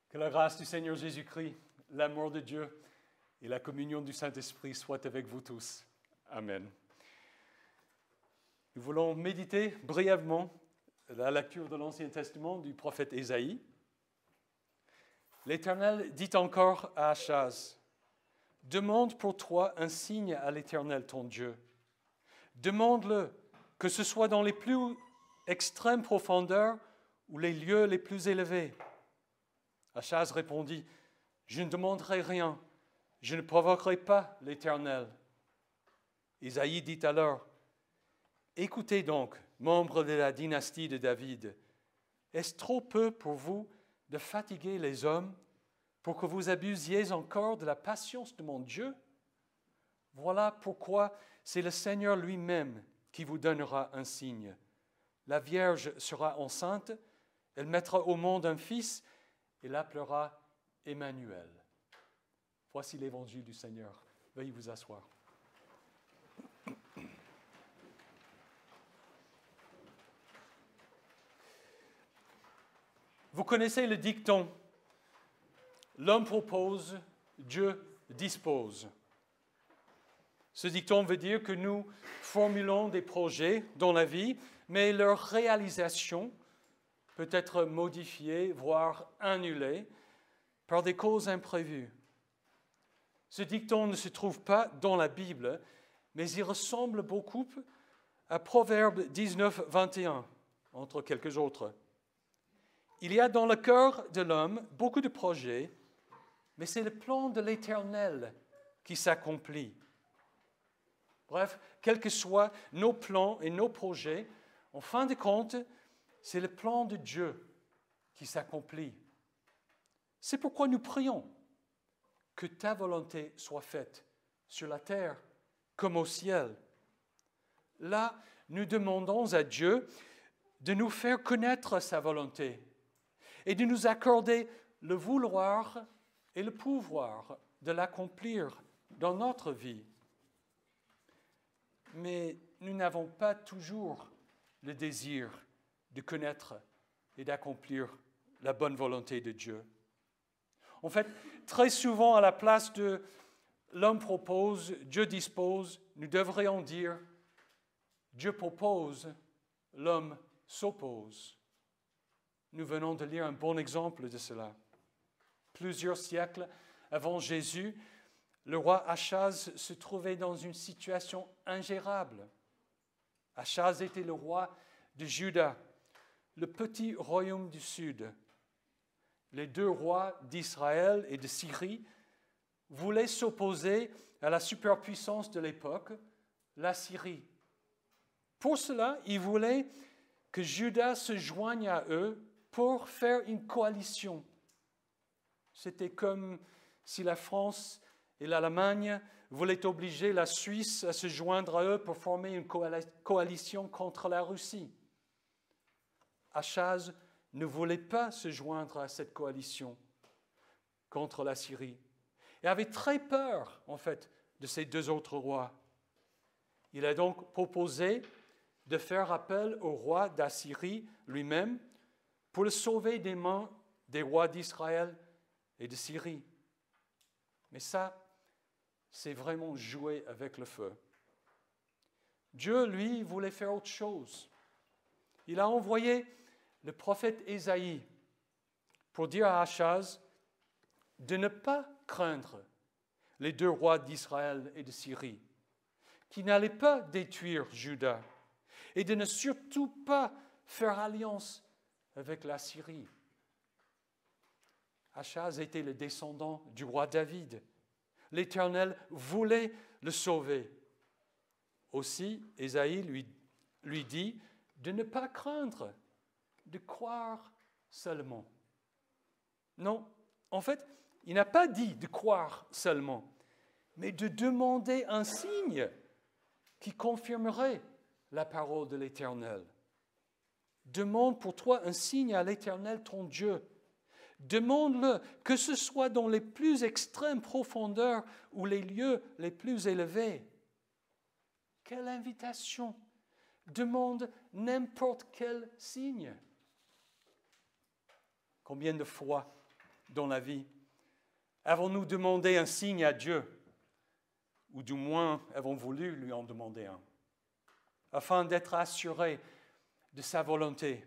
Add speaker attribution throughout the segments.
Speaker 1: Que la grâce du Seigneur Jésus-Christ, l'amour de Dieu et la communion du Saint-Esprit soient avec vous tous. Amen. Nous voulons méditer brièvement la lecture de l'Ancien Testament du prophète Ésaïe. L'Éternel dit encore à Achaz, « Demande pour toi un signe à l'Éternel ton Dieu. Demande-le, que ce soit dans les plus extrêmes profondeurs ou les lieux les plus élevés. » Achaz répondit, « Je ne demanderai rien, je ne provoquerai pas l'Éternel. » Ésaïe dit alors, « Écoutez donc, membres de la dynastie de David, est-ce trop peu pour vous de fatiguer les hommes pour que vous abusiez encore de la patience de mon Dieu? Voilà pourquoi c'est le Seigneur lui-même qui vous donnera un signe. La Vierge sera enceinte, elle mettra au monde un fils et l'appellera Emmanuel. » Voici l'évangile du Seigneur. Veuillez vous asseoir. Vous connaissez le dicton « L'homme propose, Dieu dispose ». Ce dicton veut dire que nous formulons des projets dans la vie, mais leur réalisation peut être modifiée, voire annulée, par des causes imprévues. Ce dicton ne se trouve pas dans la Bible, mais il ressemble beaucoup à Proverbe 19, 21, entre quelques autres. Il y a dans le cœur de l'homme beaucoup de projets, mais c'est le plan de l'Éternel qui s'accomplit. Bref, quels que soient nos plans et nos projets, en fin de compte, c'est le plan de Dieu qui s'accomplit. C'est pourquoi nous prions que ta volonté soit faite sur la terre comme au ciel. Là, nous demandons à Dieu de nous faire connaître sa volonté et de nous accorder le vouloir et le pouvoir de l'accomplir dans notre vie. Mais nous n'avons pas toujours le désir de connaître et d'accomplir la bonne volonté de Dieu. En fait, très souvent, à la place de « l'homme propose, Dieu dispose », nous devrions dire « Dieu propose, l'homme s'oppose ». Nous venons de lire un bon exemple de cela. Plusieurs siècles avant Jésus, le roi Achaz se trouvait dans une situation ingérable. Achaz était le roi de Juda, le petit royaume du sud. Les deux rois d'Israël et de Syrie voulaient s'opposer à la superpuissance de l'époque, la Syrie. Pour cela, ils voulaient que Juda se joigne à eux pour faire une coalition. C'était comme si la France et l'Allemagne voulaient obliger la Suisse à se joindre à eux pour former une coalition contre la Russie. Achaz ne voulait pas se joindre à cette coalition contre la Syrie et avait très peur, en fait, de ces deux autres rois. Il a donc proposé de faire appel au roi d'Assyrie lui-même pour le sauver des mains des rois d'Israël et de Syrie. Mais ça, c'est vraiment jouer avec le feu. Dieu, lui, voulait faire autre chose. Il a envoyé le prophète Ésaïe pour dire à Achaz de ne pas craindre les deux rois d'Israël et de Syrie, qui n'allaient pas détruire Juda, et de ne surtout pas faire alliance avec la Syrie. Achaz était le descendant du roi David. L'Éternel voulait le sauver. Aussi, Ésaïe lui dit de ne pas craindre, de croire seulement. Non, en fait, il n'a pas dit de croire seulement, mais de demander un signe qui confirmerait la parole de l'Éternel. Demande pour toi un signe à l'Éternel ton Dieu. Demande-le, que ce soit dans les plus extrêmes profondeurs ou les lieux les plus élevés. Quelle invitation! Demande n'importe quel signe. Combien de fois dans la vie? Avons-nous demandé un signe à Dieu? Ou du moins, avons voulu lui en demander un, afin d'être assurés de sa volonté?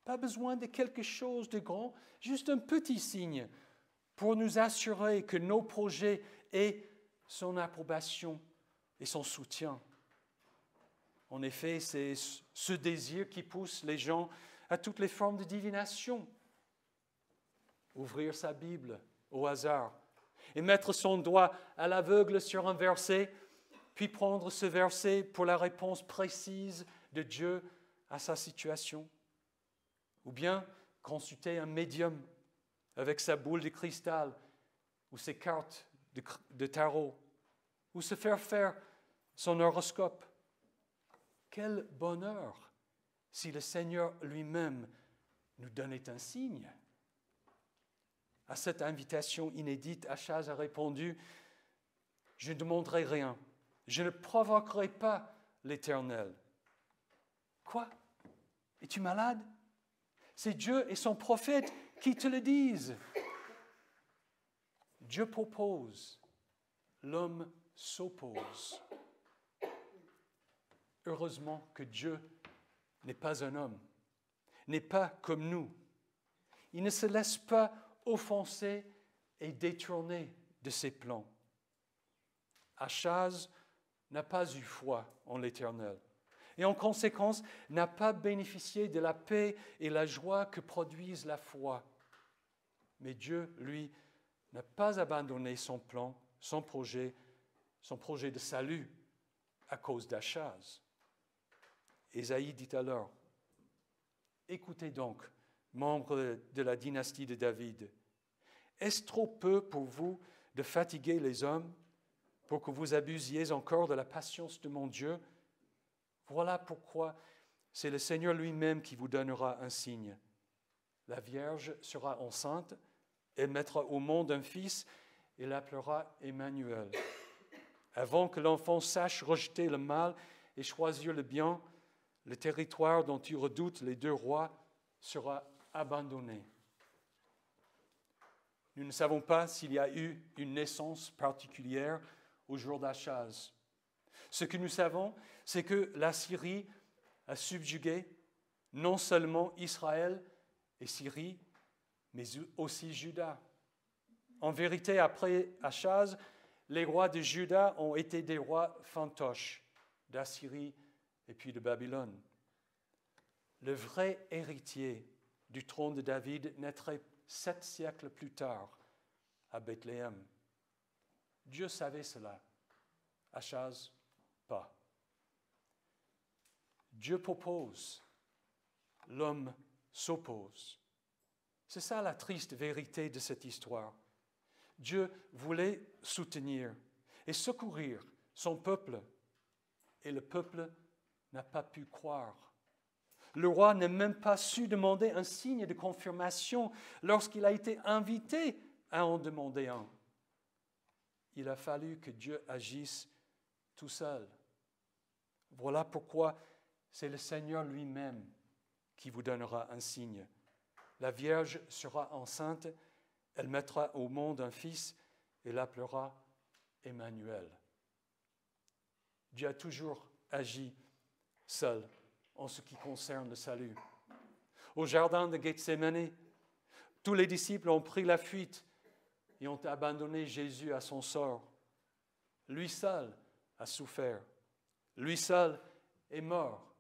Speaker 1: Pas besoin de quelque chose de grand, juste un petit signe pour nous assurer que nos projets aient son approbation et son soutien. En effet, c'est ce désir qui pousse les gens à toutes les formes de divination. Ouvrir sa Bible au hasard et mettre son doigt à l'aveugle sur un verset, puis prendre ce verset pour la réponse précise de Dieu à sa situation. Ou bien consulter un médium avec sa boule de cristal ou ses cartes de tarot, ou se faire son horoscope. Quel bonheur si le Seigneur lui-même nous donnait un signe. À cette invitation inédite, Achaz a répondu, « Je ne demanderai rien, je ne provoquerai pas l'Éternel. » Quoi? Es-tu malade? C'est Dieu et son prophète qui te le disent. Dieu propose, l'homme s'oppose. Heureusement que Dieu n'est pas un homme, n'est pas comme nous. Il ne se laisse pas offenser et détourner de ses plans. Achaz n'a pas eu foi en l'Éternel et en conséquence n'a pas bénéficié de la paix et la joie que produisent la foi. Mais Dieu, lui, n'a pas abandonné son plan, son projet de salut à cause d'Achaz. Ésaïe dit alors, « Écoutez donc, membres de la dynastie de David, est-ce trop peu pour vous de fatiguer les hommes pour que vous abusiez encore de la patience de mon Dieu? Voilà pourquoi c'est le Seigneur lui-même qui vous donnera un signe. La Vierge sera enceinte, elle mettra au monde un fils et l'appellera Emmanuel. Avant que l'enfant sache rejeter le mal et choisir le bien, le territoire dont tu redoutes les deux rois sera abandonné. » Nous ne savons pas s'il y a eu une naissance particulière au jour d'Achaz. Ce que nous savons, c'est que la Syrie a subjugué non seulement Israël et Syrie, mais aussi Juda. En vérité, après Achaz, les rois de Juda ont été des rois fantoches d'Assyrie et puis de Babylone. Le vrai héritier du trône de David naîtrait 7 siècles plus tard à Bethléem. Dieu savait cela, Achaz pas. Dieu propose, l'homme s'oppose. C'est ça la triste vérité de cette histoire. Dieu voulait soutenir et secourir son peuple, et le peuple n'a pas pu croire. Le roi n'a même pas su demander un signe de confirmation lorsqu'il a été invité à en demander un. Il a fallu que Dieu agisse tout seul. Voilà pourquoi c'est le Seigneur lui-même qui vous donnera un signe. La Vierge sera enceinte, elle mettra au monde un fils et l'appellera Emmanuel. Dieu a toujours agi seul en ce qui concerne le salut. Au jardin de Gethsémani, tous les disciples ont pris la fuite et ont abandonné Jésus à son sort. Lui seul a souffert. Lui seul est mort.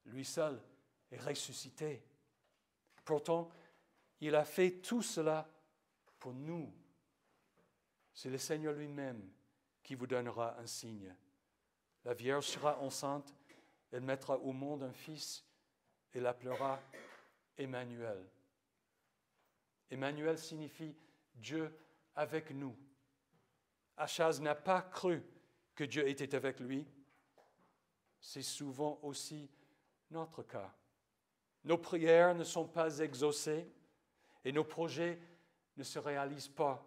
Speaker 1: Lui seul est ressuscité. Pourtant, il a fait tout cela pour nous. C'est le Seigneur lui-même qui vous donnera un signe. La Vierge sera enceinte, elle mettra au monde un fils et l'appellera Emmanuel. Emmanuel signifie Dieu avec nous. Achaz n'a pas cru que Dieu était avec lui. C'est souvent aussi notre cas. Nos prières ne sont pas exaucées et nos projets ne se réalisent pas.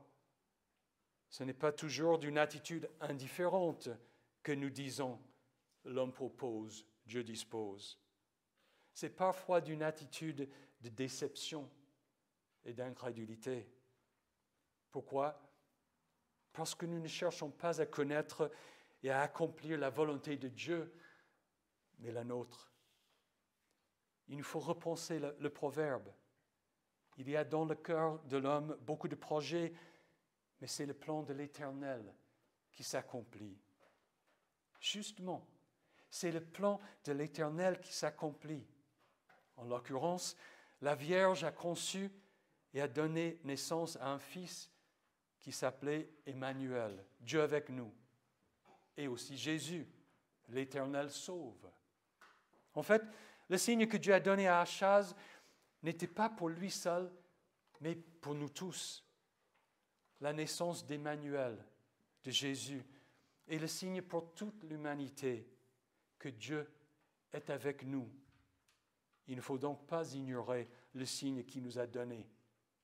Speaker 1: Ce n'est pas toujours d'une attitude indifférente que nous disons « l'homme propose, Dieu dispose ». C'est parfois d'une attitude de déception et d'incrédulité. Pourquoi? Parce que nous ne cherchons pas à connaître et à accomplir la volonté de Dieu, mais la nôtre. Il nous faut repenser le proverbe. Il y a dans le cœur de l'homme beaucoup de projets, mais c'est le plan de l'Éternel qui s'accomplit. Justement, c'est le plan de l'Éternel qui s'accomplit. En l'occurrence, la Vierge a conçu et a donné naissance à un fils qui s'appelait Emmanuel, Dieu avec nous, et aussi Jésus, l'Éternel sauve. En fait, le signe que Dieu a donné à Achaz n'était pas pour lui seul, mais pour nous tous. La naissance d'Emmanuel, de Jésus, est le signe pour toute l'humanité que Dieu est avec nous. Il ne faut donc pas ignorer le signe qu'il nous a donné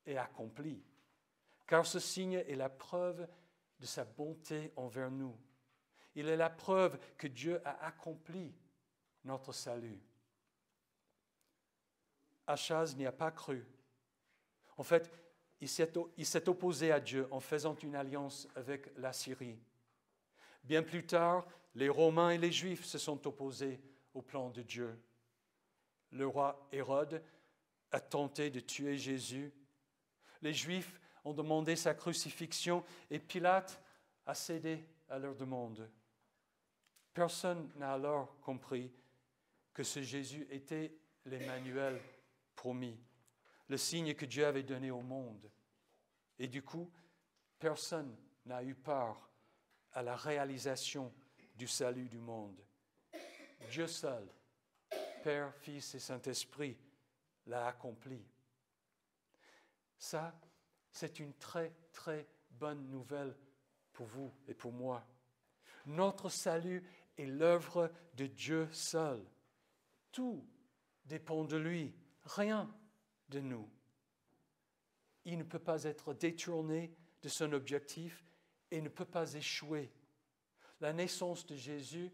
Speaker 1: et accompli, car ce signe est la preuve de sa bonté envers nous. Il est la preuve que Dieu a accompli notre salut. Achaz n'y a pas cru. En fait, il s'est opposé à Dieu en faisant une alliance avec la Syrie. Bien plus tard, les Romains et les Juifs se sont opposés au plan de Dieu. Le roi Hérode a tenté de tuer Jésus. Les Juifs ont demandé sa crucifixion et Pilate a cédé à leur demande. Personne n'a alors compris que ce Jésus était l'Emmanuel promis, le signe que Dieu avait donné au monde. Et du coup, personne n'a eu part à la réalisation du salut du monde. Dieu seul, Père, Fils et Saint-Esprit, l'a accompli. Ça, c'est une très, très bonne nouvelle pour vous et pour moi. Notre salut est l'œuvre de Dieu seul. Tout dépend de lui, rien de nous. Il ne peut pas être détourné de son objectif et ne peut pas échouer. La naissance de Jésus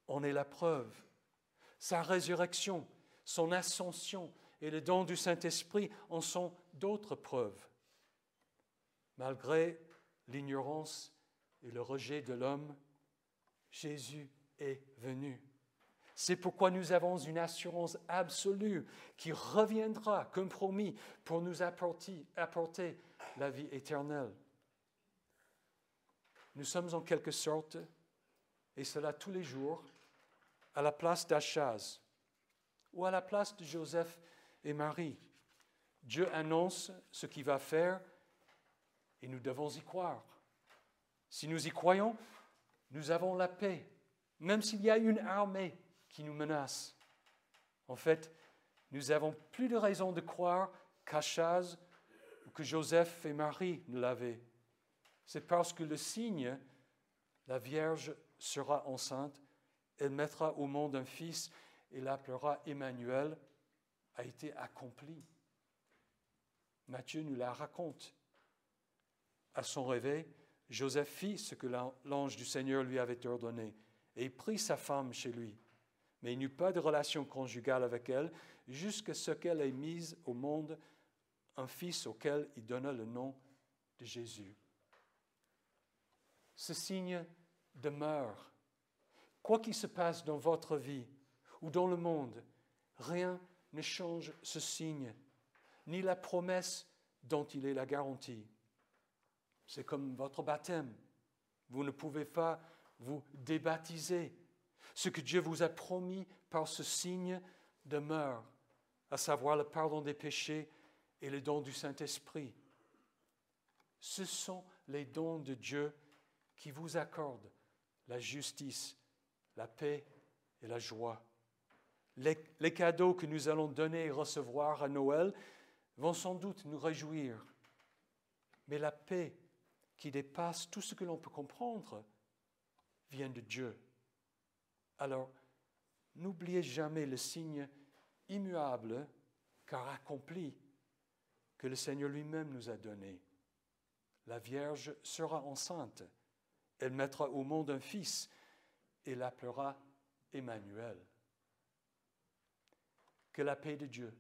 Speaker 1: en est la preuve. Sa résurrection, son ascension et le don du Saint-Esprit en sont d'autres preuves. Malgré l'ignorance et le rejet de l'homme, Jésus est venu. C'est pourquoi nous avons une assurance absolue qui reviendra comme promis pour nous apporter la vie éternelle. Nous sommes en quelque sorte, et cela tous les jours, à la place d'Achaz ou à la place de Joseph et Marie. Dieu annonce ce qu'il va faire et nous devons y croire. Si nous y croyons, nous avons la paix, même s'il y a une armée qui nous menace. En fait, nous n'avons plus de raison de croire qu'Achaz ou que Joseph et Marie ne l'avaient. C'est parce que le signe, la Vierge sera enceinte, elle mettra au monde un fils et l'appellera Emmanuel, a été accompli. Matthieu nous la raconte. À son réveil, Joseph fit ce que l'ange du Seigneur lui avait ordonné et prit sa femme chez lui. Mais il n'eut pas de relation conjugale avec elle jusqu'à ce qu'elle ait mis au monde un fils auquel il donna le nom de Jésus. Ce signe demeure. Quoi qu'il se passe dans votre vie ou dans le monde, rien ne change ce signe, ni la promesse dont il est la garantie. C'est comme votre baptême. Vous ne pouvez pas vous débaptiser. Ce que Dieu vous a promis par ce signe demeure, à savoir le pardon des péchés et le don du Saint-Esprit. Ce sont les dons de Dieu qui vous accordent la justice, la paix et la joie. Les cadeaux que nous allons donner et recevoir à Noël vont sans doute nous réjouir. Mais la paix qui dépasse tout ce que l'on peut comprendre vient de Dieu. Alors, n'oubliez jamais le signe immuable, car accompli, que le Seigneur lui-même nous a donné. La Vierge sera enceinte. Elle mettra au monde un fils et l'appellera Emmanuel. Que la paix de Dieu,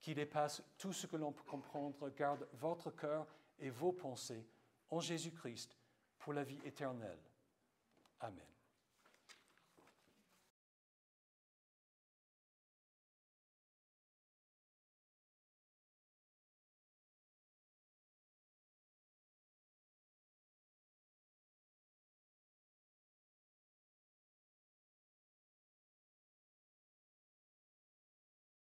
Speaker 1: qui dépasse tout ce que l'on peut comprendre, garde votre cœur et vos pensées en Jésus-Christ pour la vie éternelle. Amen.